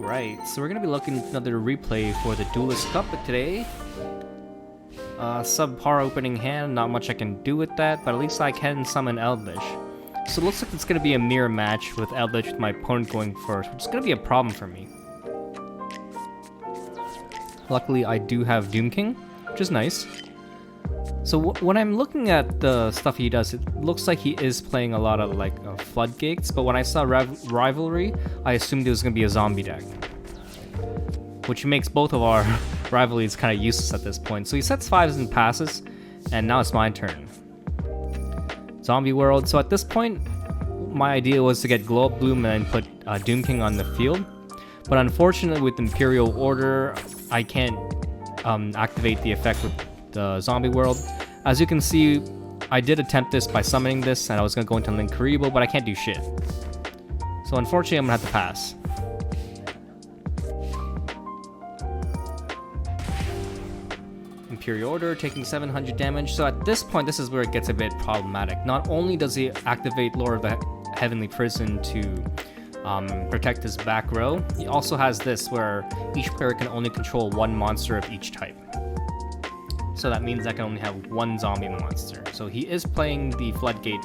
Alright, so we're gonna be looking at another replay for the Duelist Cup today. Subpar opening hand, not much I can do with that, but at least I can summon Eldlich. So it looks like it's gonna be a mirror match with Eldlich with my opponent going first, which is gonna be a problem for me. Luckily I do have Doom King, which is nice. So when I'm looking at the stuff he does, it looks like he is playing a lot of like floodgates, but when I saw Rivalry, I assumed it was going to be a zombie deck. Which makes both of our rivalries kind of useless at this point. So he sets 5s and passes, and now it's my turn. Zombie World. So at this point, my idea was to get Glow Up Bloom and then put Doom King on the field. But unfortunately with Imperial Order, I can't activate the effect with the Zombie World. As you can see, I did attempt this by summoning this, and I was going to go into Link Karibo, but I can't do shit. So unfortunately, I'm going to have to pass. Imperial Order taking 700 damage. So at this point, this is where it gets a bit problematic. Not only does he activate Lord of the Heavenly Prison to protect his back row, he also has this where each player can only control one monster of each type. So that means I can only have one zombie monster. So he is playing the Floodgate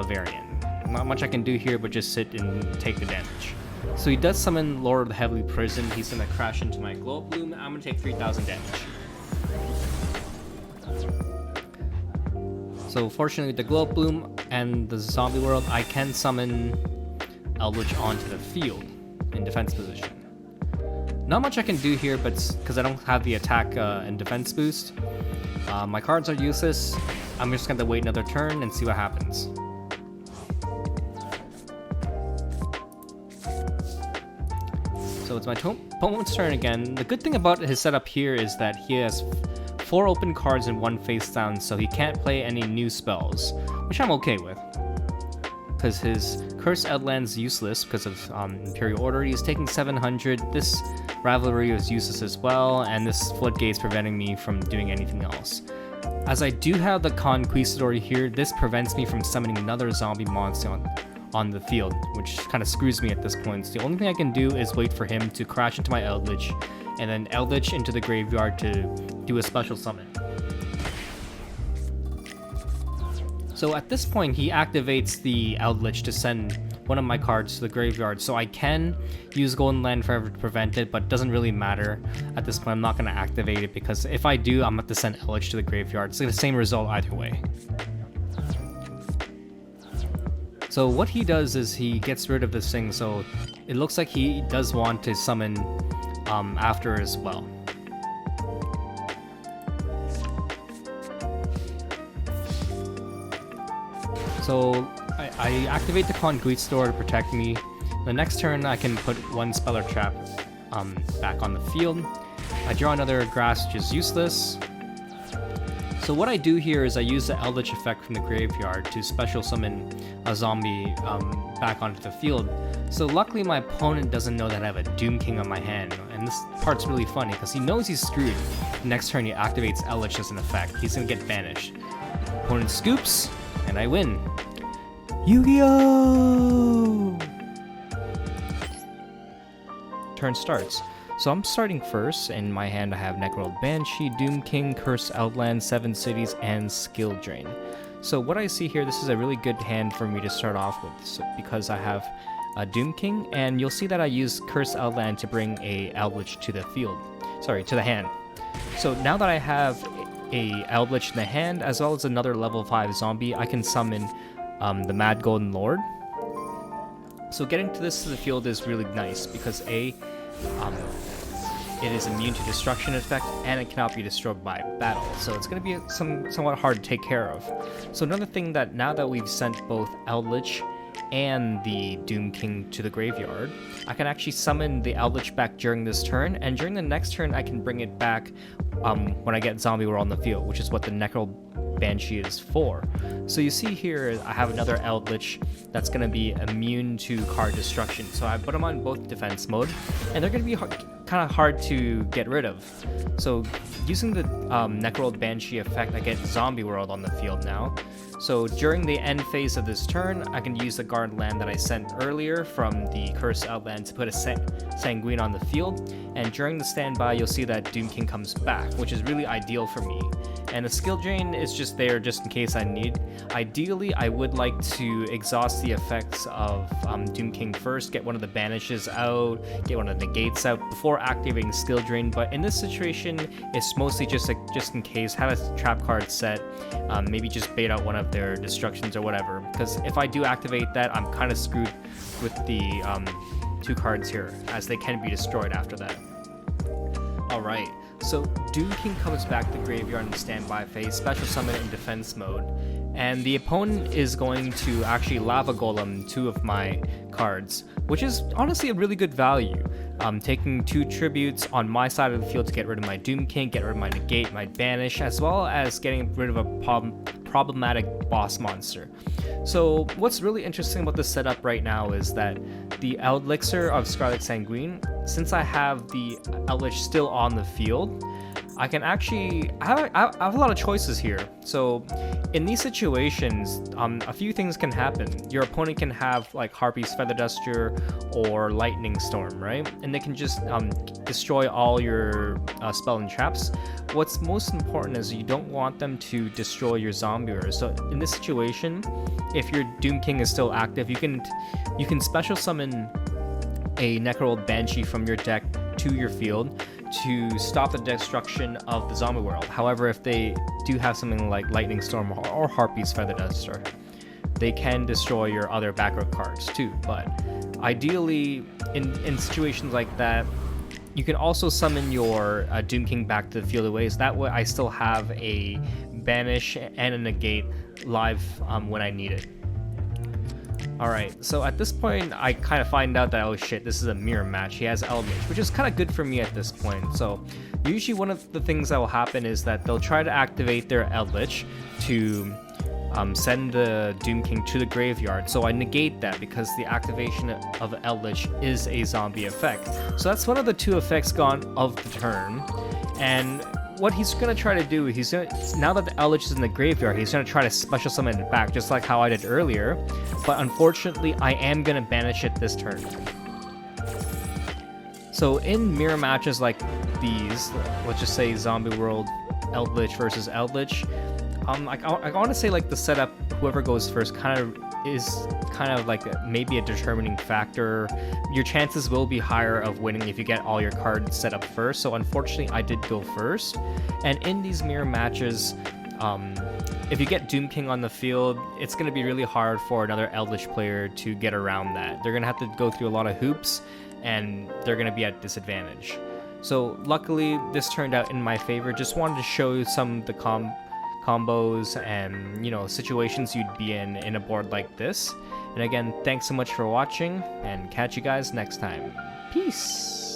variant. Not much I can do here but just sit and take the damage. So he does summon Lord of the Heavenly Prison. He's going to crash into my Glow Up Bloom. I'm going to take 3,000 damage. So fortunately with the Glow Up Bloom and the Zombie World, I can summon Eldlich onto the field in defense position. Not much I can do here, but because I don't have the attack and defense boost, my cards are useless. I'm just going to wait another turn and see what happens. So it's my opponent's turn again. The good thing about his setup here is that he has 4 open cards and 1 face down, so he can't play any new spells, which I'm okay with. Because his Curse Outland's useless because of Imperial Order. He's taking 700. This Rivalry is useless as well, and this Floodgate's preventing me from doing anything else. As I do have the Conquistador here, this prevents me from summoning another zombie monster on the field, which kind of screws me at this point. So the only thing I can do is wait for him to crash into my Eldlich, and then Eldlich into the graveyard to do a special summon. So at this point, he activates the Eldlich to send one of my cards to the graveyard, so I can use Golden Land Forever to prevent it, but it doesn't really matter at this point. I'm not going to activate it, because if I do, I'm going to send Eldlich to the graveyard. It's the same result either way. So what he does is he gets rid of this thing, so it looks like he does want to summon after as well. So I activate the Conquistador to protect me. The next turn I can put 1 Speller Trap back on the field. I draw another Grass, which is useless. So what I do here is I use the Eldlich effect from the graveyard to special summon a zombie back onto the field. So luckily my opponent doesn't know that I have a Doom King on my hand, and this part's really funny because he knows he's screwed. Next turn he activates Eldlich as an effect. He's gonna get banished. Opponent scoops, and I win. Yu-Gi-Oh! Turn starts. So I'm starting first. In my hand I have Necrold Banshee, Doom King, Curse Outland, 7 Cities, and Skill Drain. So what I see here, this is a really good hand for me to start off with, because I have a Doom King, and you'll see that I use Curse Outland to bring a Eldlich to the field. Sorry, to the hand. So now that I have a Eldlich in the hand, as well as another level 5 zombie, I can summon the Mad Golden Lord. So getting to this to the field is really nice because it is immune to destruction effect, and it cannot be destroyed by battle. So it's going to be somewhat hard to take care of. So another thing, that now that we've sent both Eldlich and the Doom King to the graveyard, I can actually summon the Eldlich back during this turn, and during the next turn I can bring it back when I get Zombie World on the field, which is what the Necrold Banshee is for. So you see here, I have another Eldlich that's going to be immune to card destruction. So I put them on both defense mode, and they're going to be kind of hard to get rid of. So using the Necrold Banshee effect, I get Zombie World on the field now. So during the end phase of this turn, I can use the guard land that I sent earlier from the Cursed Outland to put a Sanguine on the field, and during the standby you'll see that Doom King comes back, which is really ideal for me. And the skill drain is just there just in case I need. Ideally, I would like to exhaust the effects of Doom King first, get one of the banishes out, get one of the negates out before activating skill drain, but in this situation, it's mostly just in case, have a trap card set, maybe just bait out one of their destructions or whatever, because if I do activate that, I'm kind of screwed with the 2 cards here, as they can be destroyed after that. Alright, so Doom King comes back to graveyard in the standby phase, special summon it in defense mode, and the opponent is going to actually Lava Golem 2 of my cards, which is honestly a really good value. Taking 2 tributes on my side of the field to get rid of my Doom King, get rid of my negate, my banish, as well as getting rid of a problematic boss monster. So what's really interesting about this setup right now is that the Elixir of Scarlet Sanguine, since I have the Eldlich still on the field, I can actually, I have a lot of choices here. So in these situations, a few things can happen. Your opponent can have like Harpy's Feather Duster or Lightning Storm, right? And they can just destroy all your spell and traps. What's most important is you don't want them to destroy your zombie warriors. So in this situation, if your Doom King is still active, you can special summon a Necrold Banshee from your deck to your field to stop the destruction of the zombie world. However, if they do have something like Lightning Storm or Harpy's Feather Duster, they can destroy your other back row cards too. But ideally, in situations like that, you can also summon your Doom King back to the field of ways. That way I still have a banish and a negate live when I need it. Alright, so at this point, I kind of find out that, oh shit, this is a mirror match. He has Eldlich, which is kind of good for me at this point. So usually one of the things that will happen is that they'll try to activate their Eldlich to send the Doom King to the graveyard. So I negate that because the activation of Eldlich is a zombie effect. So that's one of the 2 effects gone of the turn. And what he's going to try to do, now that the Eldlich is in the graveyard, he's going to try to special summon it back, just like how I did earlier. But unfortunately, I am going to banish it this turn. So in mirror matches like these, let's just say Zombie World Eldlich versus Eldlich, I want to say like the setup, whoever goes first is kind of like maybe a determining factor. Your chances will be higher of winning if you get all your cards set up first. So unfortunately, I did go first. And in these mirror matches, if you get Doom King on the field, it's going to be really hard for another Eldlich player to get around that. They're going to have to go through a lot of hoops, and they're going to be at disadvantage. So luckily, this turned out in my favor. Just wanted to show you some of the combos and, you know, situations you'd be in a board like this. And again, thanks so much for watching, and catch you guys next time. Peace!